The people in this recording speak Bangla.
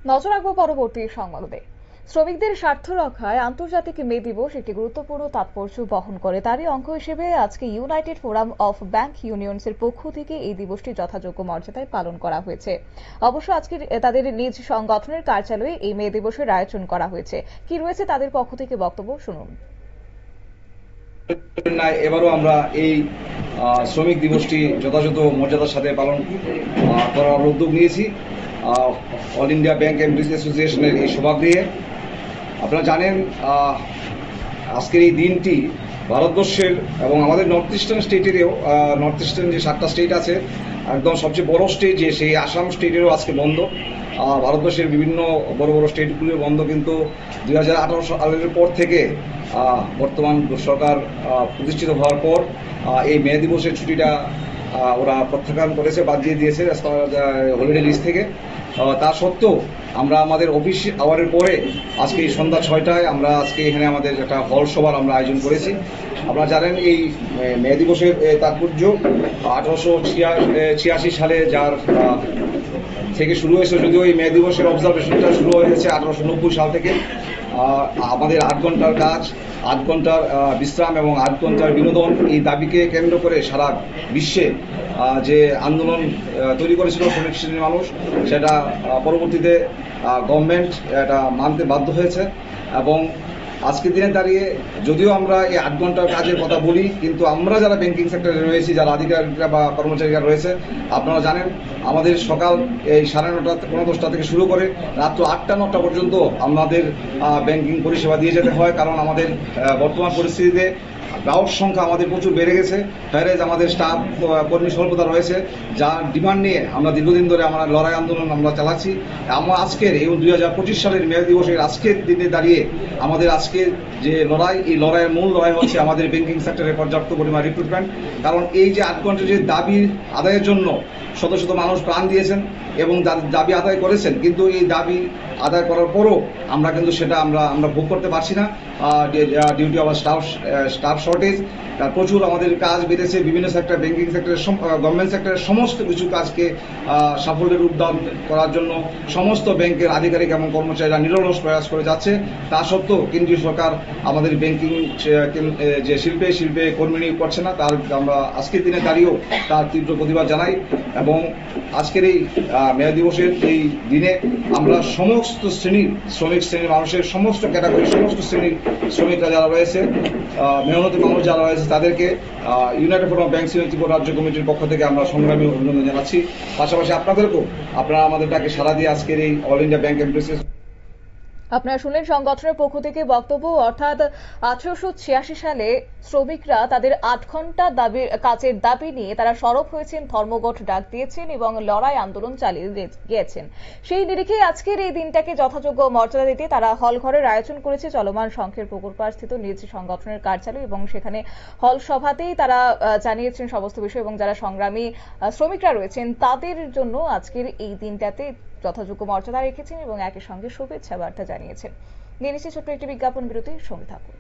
নজর রাখবো পরবর্তী সংবাদে। শ্রমিকদের স্বার্থ রক্ষায় আন্তর্জাতিক মে দিবস একটি গুরুত্বপূর্ণ তাৎপর্য বহন করে। তারই অঙ্গ হিসেবে আজকে ইউনাইটেড ফোরাম অফ ব্যাংক ইউনিয়নসের পক্ষ থেকে এই দিবসটি যথাযোগ্য মর্যাদায় পালন করা হয়েছে। অবশ্য আজকে তাদের নিজ সংগঠনের কার্যালয়ে এই মে দিবসের আয়োজন করা হয়েছে। কি রয়েছে তাদের পক্ষ থেকে বক্তব্য শুনুন। এবারও আমরা এই শ্রমিক দিবসটি যথাযথ মর্যাদার সাথে পালন করার উদ্যোগ নিয়েছি অল ইন্ডিয়া ব্যাংক এমপ্লয়িজ অ্যাসোসিয়েশনের এই সভাগৃহে। আপনারা জানেন আজকের এই দিনটি ভারতবর্ষের এবং আমাদের নর্থ ইস্টার্ন স্টেটেরও নর্থ ইস্টার্ন যে 7টা স্টেট আছে একদম সবচেয়ে বড় স্টেট যে সেই আসাম স্টেটেরও আজকে বন্ধ। ভারতবর্ষের বিভিন্ন বড় বড় স্টেটগুলির বন্ধ, কিন্তু 2018 সালের পর থেকে বর্তমান সরকার প্রতিষ্ঠিত হওয়ার পর এই মে দিবসের ছুটিটা ওরা প্রত্যাখ্যান করেছে, বাদ দিয়ে দিয়েছে হলিডে লিস্ট থেকে। তা সত্ত্বেও আমরা আমাদের অফিস আওয়ারের পরে আজকে এই সন্ধ্যা 6টায় আমরা আজকে এখানে আমাদের একটা হল সভার আমরা আয়োজন করেছি। আপনারা জানেন এই মে দিবসের তাৎপর্য 1886 সালে যার থেকে শুরু হয়েছে, যদিও এই মে দিবসের অবজারভেশনটা শুরু হয়েছে 1890 সাল থেকে। আমাদের 8 ঘন্টার কাজ, 8 ঘন্টার বিশ্রাম এবং 8 ঘন্টার বিনোদন, এই দাবিকে কেন্দ্র করে সারা বিশ্বে যে আন্দোলন তৈরি করেছিল শ্রমিক শ্রেণীর মানুষ, সেটা পরবর্তীতে গভর্নমেন্ট এটা মানতে বাধ্য হয়েছে। এবং আজকের দিনে দাঁড়িয়ে যদিও আমরা এই 8 ঘন্টার কাজের কথা বলি, কিন্তু আমরা যারা ব্যাংকিং সেক্টরে রয়েছি, যারা আধিকারিকরা বা কর্মচারীরা রয়েছে, আপনারা জানেন আমাদের সকাল এই 9:30 পৌনে 10টা থেকে শুরু করে রাত্র 8টা-9টা পর্যন্ত আমাদের ব্যাংকিং পরিষেবা দিয়ে যেতে হয়। কারণ আমাদের বর্তমান পরিস্থিতিতে গ্রাহক সংখ্যা আমাদের প্রচুর বেড়ে গেছে, ফ্যারেজ আমাদের স্টাফ কর্মী স্বল্পতা রয়েছে, যার ডিমান্ড নিয়ে আমরা দীর্ঘদিন ধরে আমরা লড়াই আন্দোলন আমরা চালাচ্ছি। আমরা আজকের এই 2025 সালের মে দিবসের আজকের দিনে দাঁড়িয়ে আমাদের আজকে যে লড়াই, এই লড়াইয়ের মূল লড়াই হচ্ছে আমাদের ব্যাংকিং সেক্টরে পর্যাপ্ত পরিমাণ রিক্রুটমেন্ট। কারণ এই যে 8 ঘন্টার যে দাবি আদায়ের জন্য শত শত মানুষ প্রাণ দিয়েছেন এবং দাবি আদায় করেছেন, কিন্তু এই দাবি আদায় করার পরও আমরা কিন্তু সেটা আমরা ভোগ করতে পারছি না। ডিউটি আওয়ার স্টাফ শর্টেজ, প্রচুর আমাদের কাজ বেড়েছে বিভিন্ন সেক্টর, ব্যাংকিং সেক্টরের গভর্নমেন্ট সেক্টরের সমস্ত কিছু কাজকে সাফল্যের রূপদান করার জন্য সমস্ত ব্যাংকের আধিকারিক এবং কর্মচারীরা নিরলস প্রয়াস করে যাচ্ছে। তা সত্ত্বেও কেন্দ্রীয় সরকার আমাদের ব্যাংকিং যে শিল্পে কর্মী নিয়োগ করছে না, তার আমরা আজকের দিনে দাঁড়িয়েও তার তীব্র প্রতিবাদ জানাই। এবং আজকের এই মে দিবসের এই দিনে আমরা সমস্ত শ্রমিক শ্রেণীর মানুষের সমস্ত ক্যাটাগরি, সমস্ত শ্রেণীর শ্রমিকরা যারা রয়েছে, মেহনতি মানুষ যারা রয়েছে, তাদেরকে United forum of banks Tripura রাজ্য কমিটির পক্ষ থেকে আমরা সংগ্রামী অভিনন্দন জানাচ্ছি। পাশাপাশি আপনাদেরকেও, আপনারা আমাদের ডাকে সাড়া দিয়ে আজকের এই অল ইন্ডিয়া ব্যাংক এমপ্লয়িজ। আপনারা শুনলেন সংগঠনের পক্ষ থেকে বক্তব্য। অর্থাৎ 1886 সালে শ্রমিকরা তাদের 8 ঘন্টা কাজের দাবি নিয়ে তারা সরব হয়েছেন, ধর্মঘট ডাক দিয়েছেন এবং লড়াই আন্দোলন চালিয়ে গিয়েছেন। সেই নিরিখে আজকের এই দিনটাকে যথাযোগ্য মর্যাদা দিতে তারা হল ঘরের আয়োজন করেছে চলমান সংঘের পুকুরপাড় স্থিত নিজ সংগঠনের কার্যালয়, এবং সেখানে হল সভাতেই তারা জানিয়েছেন সমস্ত বিষয়। এবং যারা সংগ্রামী শ্রমিকরা রয়েছেন তাদের জন্য আজকের এই দিনটাতে যথাযোগ্য মর্যাদা রেখেছেন এবং একই সঙ্গে শুভেচ্ছা বার্তা জানিয়েছেন। নিয়ে নিচ্ছি ছোট্ট একটি বিজ্ঞাপন বিরতি, সঙ্গে থাকুন।